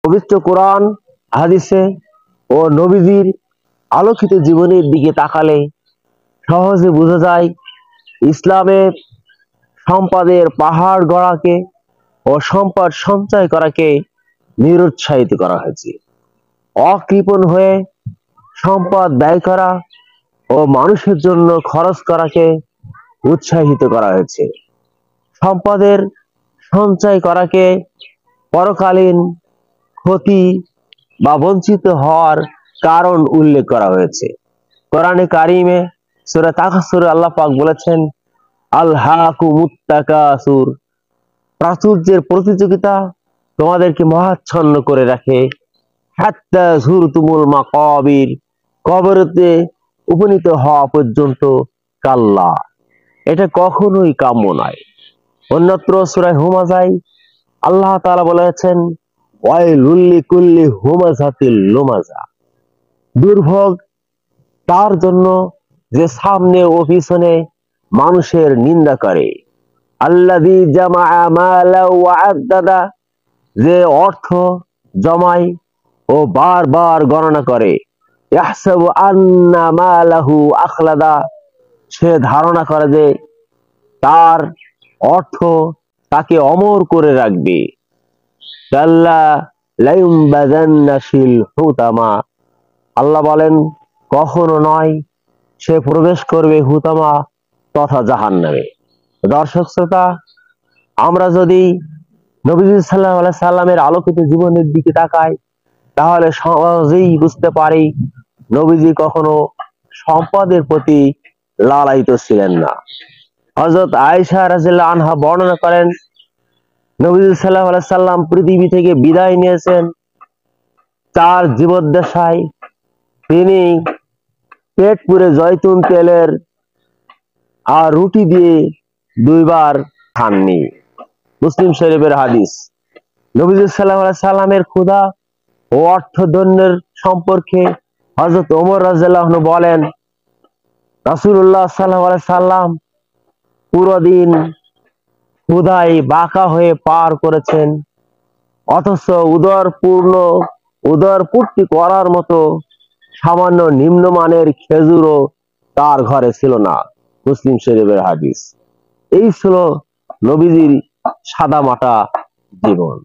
পবিত্র কোরআন হাদিসে ও নবীজির আলোকিত জীবনের দিকে তাকালে সহজে বোঝা যায় ইসলামের সম্পদের পাহাড় গড়াকে ও সম্পদ সঞ্চয় করাকে নিরুৎসাহিত করা হয়েছে। অকৃপণ হয়ে সম্পদ ব্যয় করা ও মানুষের জন্য খরচ করাকে উৎসাহিত করা হয়েছে। সম্পদের সঞ্চয় করাকে পরকালীন ক্ষতি বা বঞ্চিত হওয়ার কারণ উল্লেখ করা হয়েছে। কোরআনে কারিমে সূরা তাকাসুরে আল্লাহ পাক বলেছেন, আলহাকুমুত তাকাসুর, প্রাচুর্যের প্রতিযোগিতা তোমাদেরকে মহাচ্ছন্ন করে রাখে, হাত্তা যুরতুমুল মাকাবির, কবরতে উপনীত হওয়া পর্যন্ত, কাল্লা, এটা কখনোই কাম্য নয়। অন্যত্র সূরা হুমাযায় আল্লাহ তাআলা বলেছেন, ওয়াইলুল লিকুল্লি হুমাযাতিল লুমাযা, দুর্ভোগ তার জন্য যে সামনে ও পিছনে মানুষের নিন্দা করে। আল্লাযী জামাআ মালা ওয়া আদ্দাদা, যে অর্থ জমায় ও বারবার গণনা করে। ইয়াহসাবু আন্না মালাহু আখলাদা, সে ধারণা করে যে তার অর্থ তাকে অমর করে রাখবে। কাল্লা লায়ুমবাযান্না ফিল হুতামা, আল্লাহ বলেন কখনো নয়, সে প্রবেশ করবে হুতামা তথা জাহান্নামে। দর্শক শ্রোতা, আমরা যদি নবীজি সাল্লাল্লাহু আলাইহি সাল্লামের আলোকিত জীবনের দিকে তাকাই তাহলে সহজেই বুঝতে পারি নবীজি কখনো সম্পদের প্রতি লালায়িত ছিলেন না। হযরত আয়েশা রাদিয়াল্লাহু আনহা বর্ণনা করেন, নবীজি সাল্লাল্লাহু আলাইহি সাল্লাম পৃথিবী থেকে বিদায় নিয়েছেন। তার জীবদ্দশায় তিনি পেট পুরে জয়তুন তেলের আর রুটি দিয়ে দুইবার খাননি। মুসলিম শরীফের হাদিস। নবীজি সাল্লাল্লাহু আলাইহি সাল্লামের ক্ষুধা ও অর্থদণ্ডের সম্পর্কে হযরত ওমর রাদিয়াল্লাহু আনহু বলেন, রাসূলুল্লাহ সাল্লাল্লাহু আলাইহি সাল্লাম পুরো দিন ক্ষুধায় বাঁকা হয়ে পার করেছেন, অথচ উদরপূর্তি করার মতো সামান্য নিম্নমানের খেজুরও তার ঘরে ছিল না। মুসলিম শরীফের হাদিস। এই ছিল নবীজির সাদামাটা জীবন।